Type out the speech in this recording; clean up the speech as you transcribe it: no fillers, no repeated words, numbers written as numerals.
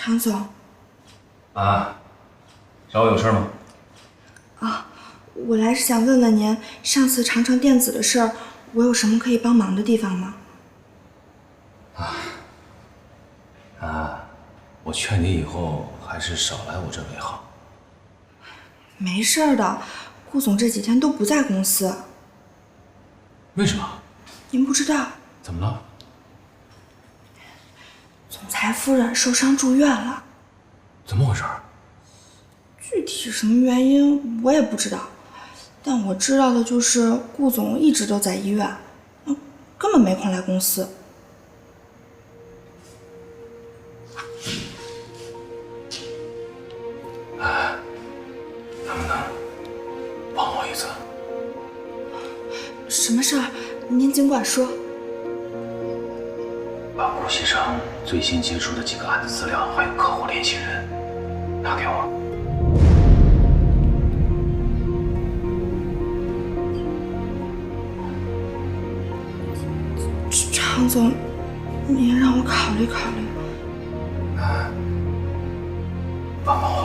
常总。啊，找我有事吗？啊，我来是想问问您，上次长城电子的事儿，我有什么可以帮忙的地方吗？我劝你以后还是少来我这为好。没事儿的，顾总这几天都不在公司。为什么？您不知道，怎么了？总裁夫人受伤住院了。怎么回事？具体什么原因我也不知道，但我知道的就是顾总一直都在医院，根本没空来公司。能不能帮我一次？什么事儿？您尽管说。把顾先生最新接触的几个案子资料还有客户联系人拿给我。常总，您让我考虑考虑。帮帮我。